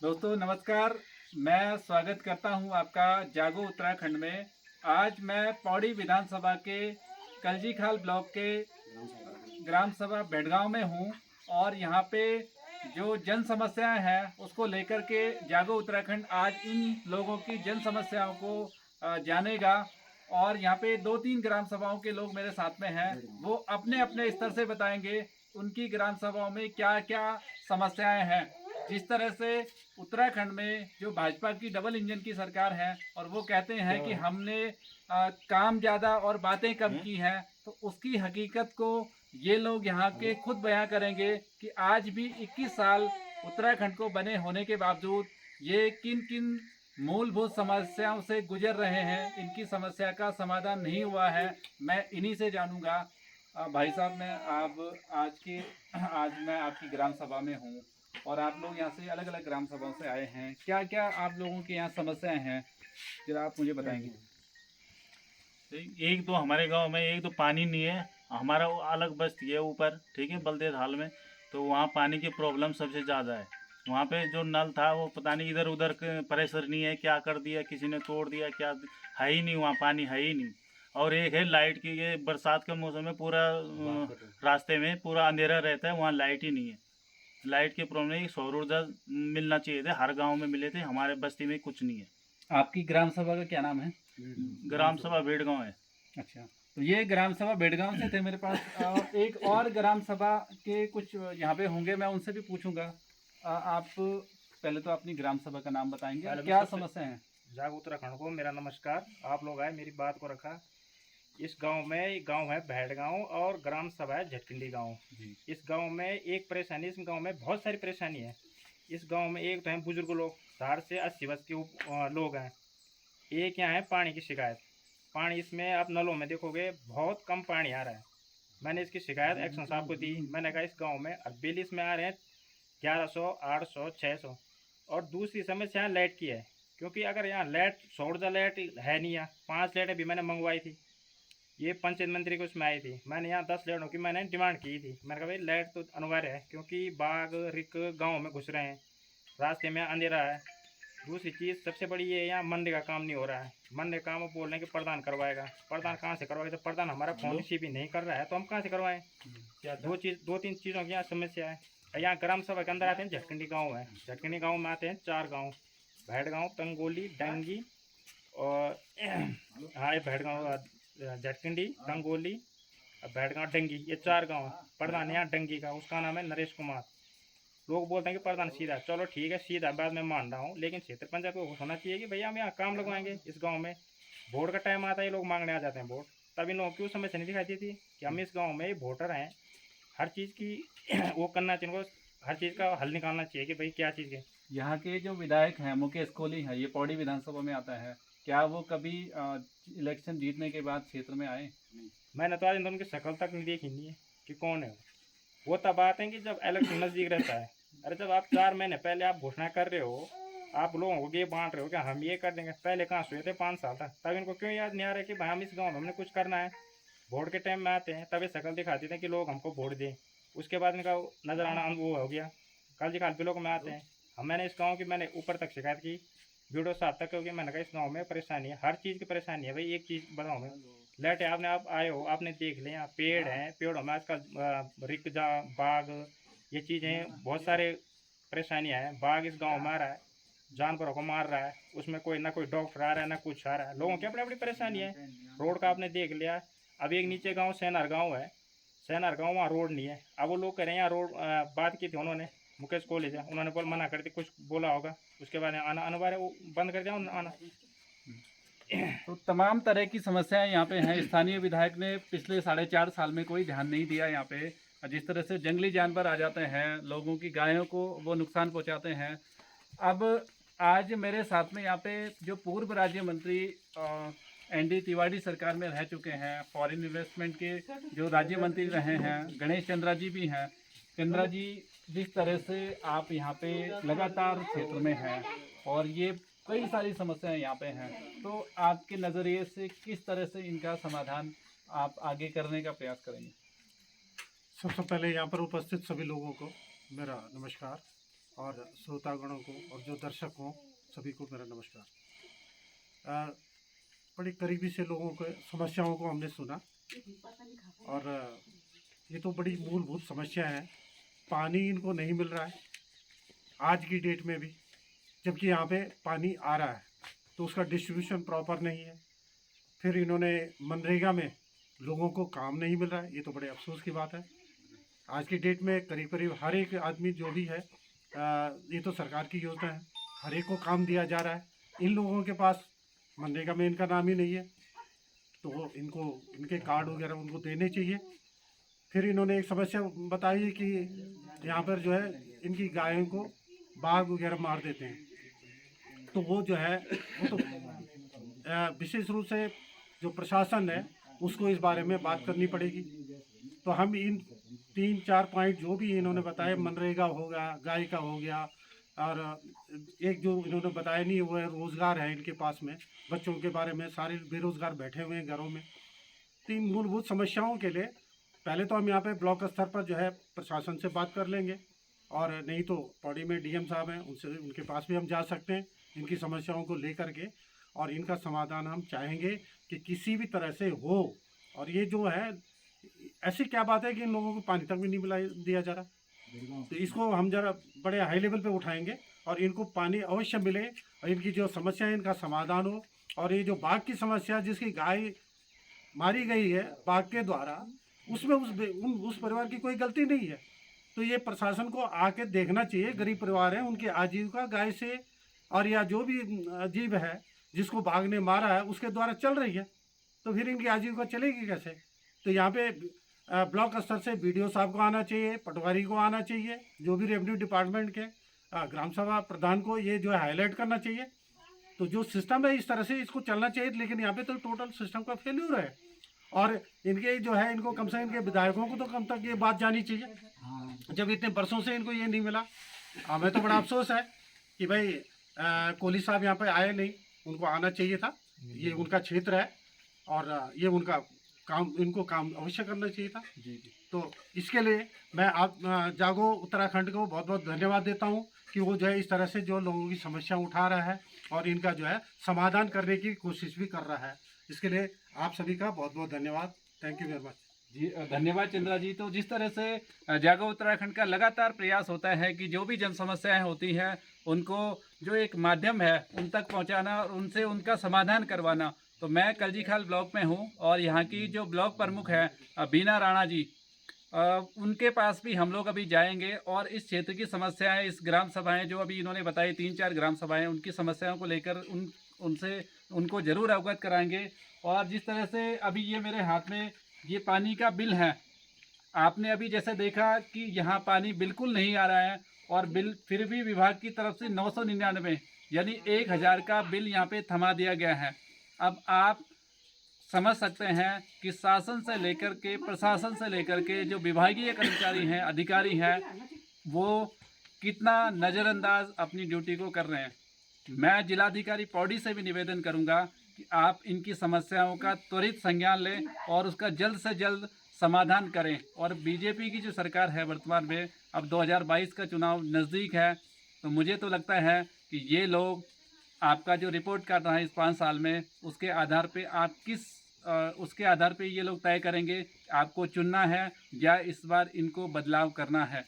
दोस्तों नमस्कार। मैं स्वागत करता हूं आपका जागो उत्तराखंड में। आज मैं पौड़ी विधानसभा के कलजीखाल ब्लॉक के ग्राम सभा बेड़गांव में हूं और यहां पे जो जन समस्याएं हैं उसको लेकर के जागो उत्तराखंड आज इन लोगों की जन समस्याओं को जानेगा। और यहाँ पे 2-3 ग्राम सभाओं के लोग मेरे साथ में हैं, वो अपने अपने स्तर से बताएंगे उनकी ग्राम सभाओं में क्या क्या समस्याएं हैं। जिस तरह से उत्तराखंड में जो भाजपा की डबल इंजन की सरकार है और वो कहते हैं कि हमने काम ज़्यादा और बातें कम की हैं, तो उसकी हकीकत को ये लोग यहाँ के खुद बयां करेंगे कि आज भी 21 साल उत्तराखंड को बने होने के बावजूद ये किन किन मूलभूत समस्याओं से गुजर रहे हैं, इनकी समस्या का समाधान नहीं हुआ है। मैं इन्हीं से जानूंगा। भाई साहब, आज मैं आपकी ग्राम सभा में हूँ और आप लोग यहाँ से अलग अलग ग्राम सभाओं से आए हैं। क्या क्या आप लोगों के यहाँ समस्याएं हैं, जरा आप मुझे बताएंगे। एक तो हमारे गांव में एक तो पानी नहीं है। हमारा वो अलग बस्ती है ऊपर, ठीक है, बलदेव हाल में। तो वहाँ पानी की प्रॉब्लम सबसे ज़्यादा है। वहाँ पे जो नल था वो पता नहीं इधर उधर प्रेशर नहीं है, क्या कर दिया किसी ने, तोड़ दिया क्या, है ही नहीं, वहाँ पानी है ही नहीं। और एक है लाइट की, ये बरसात के मौसम में पूरा रास्ते में पूरा अंधेरा रहता है, वहाँ लाइट ही नहीं है। लाइट की प्रॉब्लम है। सौर ऊर्जा मिलना चाहिए थे, हर गाँव में मिले थे, हमारे बस्ती में कुछ नहीं है। आपकी ग्राम सभा का क्या नाम है? ग्राम सभा बेड़गांव है। अच्छा, तो ये ग्राम सभा बेड़गांव से थे मेरे पास। और एक और ग्राम सभा के कुछ यहाँ पे होंगे, मैं उनसे भी पूछूंगा। आप पहले तो अपनी ग्राम सभा का नाम बताएंगे, क्या समस्या है? जाग उत्तराखंड को मेरा नमस्कार। आप लोग आए, मेरी बात को रखा। इस गांव में एक गांव है भैड़ गांव और ग्राम सभा है झटकिंडी गांव। इस गांव में एक परेशानी, इस गांव में बहुत सारी परेशानी है। इस गांव में एक तो है बुजुर्ग लोग, 60 से 80 वर्ष के लोग हैं। एक यहाँ है पानी की शिकायत। पानी इसमें आप नलों में देखोगे बहुत कम पानी आ रहा है। मैंने इसकी शिकायत एक्शन साहब को दी। मैंने कहा इस गाँव में बिल इसमें आ रहे हैं 1100, 800, 600। और दूसरी समस्या लाइट की है, क्योंकि अगर यहाँ लाइट सौर लाइट है नहीं, यहाँ 5 लाइटें भी मैंने मंगवाई थी, ये पंचायत मंत्री को उसमें आई थी। मैंने यहाँ 10 लाइटों की मैंने डिमांड की थी। मैंने कहा भाई लाइट तो अनिवार्य है, क्योंकि बाघ रिक गांव में घुस रहे हैं, रास्ते में अंधेरा है। दूसरी चीज़ सबसे बड़ी ये, यहाँ मनरेगा का काम नहीं हो रहा है। मनरेगा काम वो बोल रहे हैं कि प्रधान करवाएगा। प्रधान कहाँ से करवाएगा जब प्रधान हमारा फोन रिसीव भी नहीं कर रहा है, तो हम कहाँ से करवाएं? दो तीन चीज़ों की यहाँ समस्या है। यहाँ ग्राम सभा के अंदर आते हैं झटकंडी गाँव है। झटकंडी गाँव में आते हैं 4 गाँव, भैड़ गाँव, तंगोली, डंगी और हाँ भैड़ गाँव, झटकंडी, तंगोली, भैड़ गाँव, डंगी, ये 4 गाँव। प्रधान यहाँ डंगी का, उसका नाम है नरेश कुमार। लोग बोलते हैं कि प्रधान सीधा, चलो ठीक है सीधा बात मैं मान रहा हूँ, लेकिन क्षेत्र पंचायत को होना चाहिए कि भैया हम यहाँ काम लगवाएंगे। इस गांव में वोट का टाइम आता है, ये लोग मांगने आ जाते हैं वोट। तब इन लोगों की समस्या नहीं दिखाई देती कि हम इस गांव में वोटर हैं, हर चीज़ की वो करना चाहिए, हर चीज़ का हल निकालना चाहिए कि भाई क्या चीज़ है। यहाँ के जो विधायक हैं मुकेश कोहली हैं, ये पौड़ी विधानसभा में आता है। क्या वो कभी इलेक्शन जीतने के बाद क्षेत्र में आए? मैंने तो आज उनकी शक्ल तक नहीं देखी नहीं है कि कौन है वो तब आते हैं कि जब इलेक्शन नज़दीक रहता है। अरे जब आप 4 महीने पहले आप घोषणा कर रहे हो, आप लोगों को ये बांट रहे हो कि हम ये कर देंगे, पहले कहाँ सोए थे 5 साल तक, तब इनको क्यों याद नहीं आ रहा है कि भाई हम इस गांव में हमने कुछ करना है। वोट के टाइम में आते हैं तब ये शक्ल दिखाते थे कि लोग हमको वोट दें, उसके बाद इनका नजर आना वो हो गया। कल जी काल लोग में आते हैं। मैंने इस गाँव की मैंने ऊपर तक शिकायत की, वीडियो साहब तक, क्योंकि मैंने कहा इस गाँव में परेशानी है, हर चीज़ की परेशानी है। भाई एक चीज़ बताओ मैं, लाइट है, आपने आप आए हो आपने देख लिया, यहाँ पेड़ हैं, पेड़ों में आजकल रिकजा, बाघ, ये चीज़ें बहुत सारे परेशानियाँ हैं। बाघ इस गांव में आ रहा है, जानवरों को मार रहा है, उसमें कोई ना कोई डॉक्टर आ रहा है ना कुछ आ रहा है। लोगों की अपनी अपनी परेशानी है। रोड का आपने देख लिया। अब एक नीचे गांव सैनार गांव है, सैनार गांव, वहाँ रोड नहीं है। अब वो लोग कह रहे हैं यहाँ रोड, बात की थी उन्होंने मुकेश कोहली से, उन्होंने बोल मना कर दी, कुछ बोला होगा, उसके बाद आना अनिवार्य वो बंद कर दिया आना। तो तमाम तरह की समस्याएं यहाँ पे हैं। स्थानीय विधायक ने पिछले 4.5 साल में कोई ध्यान नहीं दिया यहाँ पे। जिस तरह से जंगली जानवर आ जाते हैं, लोगों की गायों को वो नुकसान पहुँचाते हैं। अब आज मेरे साथ में यहाँ पे जो पूर्व राज्य मंत्री एनडी तिवारी सरकार में रह चुके हैं, फॉरेन इन्वेस्टमेंट के जो राज्य मंत्री रहे हैं, गणेश चंद्रा जी भी हैं। चंद्रा जी, जिस तरह से आप यहाँ पे लगातार क्षेत्र में हैं और ये कई सारी समस्याएं यहाँ पे हैं, तो आपके नज़रिए से किस तरह से इनका समाधान आप आगे करने का प्रयास करेंगे? सबसे पहले यहाँ पर उपस्थित सभी लोगों को मेरा नमस्कार। और श्रोतागणों को और जो दर्शक हों सभी को मेरा नमस्कार। बड़ी करीबी से लोगों के समस्याओं को हमने सुना और ये तो बड़ी मूलभूत समस्या है। पानी इनको नहीं मिल रहा है आज की डेट में भी, जबकि यहाँ पे पानी आ रहा है तो उसका डिस्ट्रीब्यूशन प्रॉपर नहीं है। फिर इन्होंने मनरेगा में लोगों को काम नहीं मिल रहा है, ये तो बड़े अफसोस की बात है। आज की डेट में करीब करीब हर एक आदमी जो भी है, ये तो सरकार की योजना है, हर एक को काम दिया जा रहा है। इन लोगों के पास मनरेगा में इनका नाम ही नहीं है, तो इनको इनके कार्ड वगैरह उनको देने चाहिए। फिर इन्होंने एक समस्या बताई कि यहाँ पर जो है इनकी गायों को बाघ वगैरह मार देते हैं, तो वो जो है वो तो विशेष रूप से जो प्रशासन है उसको इस बारे में बात करनी पड़ेगी। तो हम इन 3-4 पॉइंट जो भी इन्होंने बताए, मनरेगा होगा, गाय का हो गया, और एक जो इन्होंने बताया नहीं वो है रोज़गार है इनके पास में, बच्चों के बारे में सारे बेरोज़गार बैठे हुए हैं घरों में। 3 मूलभूत समस्याओं के लिए पहले तो हम यहाँ पे ब्लॉक स्तर पर जो है प्रशासन से बात कर लेंगे, और नहीं तो पौड़ी में डीएम साहब हैं उनसे उनके पास भी हम जा सकते हैं इनकी समस्याओं को लेकर के, और इनका समाधान हम चाहेंगे कि किसी भी तरह से हो। और ये जो है ऐसी क्या बात है कि इन लोगों को पानी तक भी नहीं मिला दिया जा रहा, तो इसको हम जरा बड़े हाई लेवल पे उठाएंगे और इनको पानी अवश्य मिले और इनकी जो समस्या है इनका समाधान हो। और ये जो बाघ की समस्या, जिसकी गाय मारी गई है बाघ के द्वारा, उसमें उस परिवार की कोई गलती नहीं है, तो ये प्रशासन को आके देखना चाहिए। गरीब परिवार है, उनकी आजीविका गाय से और या जो भी जीव है जिसको बाघ ने मारा है उसके द्वारा चल रही है, तो फिर इनकी आजीविका चलेगी कैसे? तो यहाँ पे ब्लॉक स्तर से बीडीओ साहब को आना चाहिए, पटवारी को आना चाहिए, जो भी रेवेन्यू डिपार्टमेंट के ग्राम सभा प्रधान को ये जो है हाईलाइट करना चाहिए। तो जो सिस्टम है इस तरह से इसको चलना चाहिए, लेकिन यहाँ पे तो टोटल सिस्टम का फेल्यूर है। और इनके जो है इनको कम से कम इनके विधायकों को तो कम तक ये बात जानी चाहिए, जब इतने बरसों से इनको ये नहीं मिला। हमें तो बड़ा अफसोस है कि भाई कोहली साहब यहाँ पे आए नहीं, उनको आना चाहिए था, ये उनका क्षेत्र है और ये उनका काम, इनको काम अवश्य करना चाहिए था। तो इसके लिए मैं आप जागो उत्तराखंड को बहुत बहुत धन्यवाद देता हूँ कि वो जो है इस तरह से जो लोगों की समस्या उठा रहा है और इनका जो है समाधान करने की कोशिश भी कर रहा है। इसके लिए आप सभी का बहुत बहुत धन्यवाद। Thank you very much. जी धन्यवाद चंद्रा जी। तो जिस तरह से जागो उत्तराखंड का लगातार प्रयास होता है कि जो भी जन समस्याएं होती हैं उनको जो एक माध्यम है उन तक पहुंचाना और उनसे उनका समाधान करवाना, तो मैं कलजीखाल ब्लॉक में हूं और यहाँ की जो ब्लॉक प्रमुख है बीना राणा जी, उनके पास भी हम लोग अभी जाएंगे और इस क्षेत्र की समस्याएं, इस ग्राम सभाएं जो अभी इन्होंने बताई 3-4 ग्राम सभाएं, उनकी समस्याओं को लेकर उनको ज़रूर अवगत कराएंगे। और जिस तरह से अभी ये मेरे हाथ में ये पानी का बिल है, आपने अभी जैसे देखा कि यहाँ पानी बिल्कुल नहीं आ रहा है और बिल फिर भी विभाग की तरफ से 999 यानी 1000 का बिल यहाँ पे थमा दिया गया है। अब आप समझ सकते हैं कि शासन से लेकर के, प्रशासन से लेकर के जो विभागीय कर्मचारी हैं, अधिकारी हैं, वो कितना नज़रअंदाज अपनी ड्यूटी को कर रहे हैं। मैं जिलाधिकारी पौड़ी से भी निवेदन करूंगा कि आप इनकी समस्याओं का त्वरित संज्ञान लें और उसका जल्द से जल्द समाधान करें। और बीजेपी की जो सरकार है वर्तमान में, अब 2022 का चुनाव नज़दीक है, तो मुझे तो लगता है कि ये लोग आपका जो रिपोर्ट कर रहा है इस 5 साल में, उसके आधार पे आप उसके आधार पे ये लोग तय करेंगे आपको चुनना है या इस बार इनको बदलाव करना है।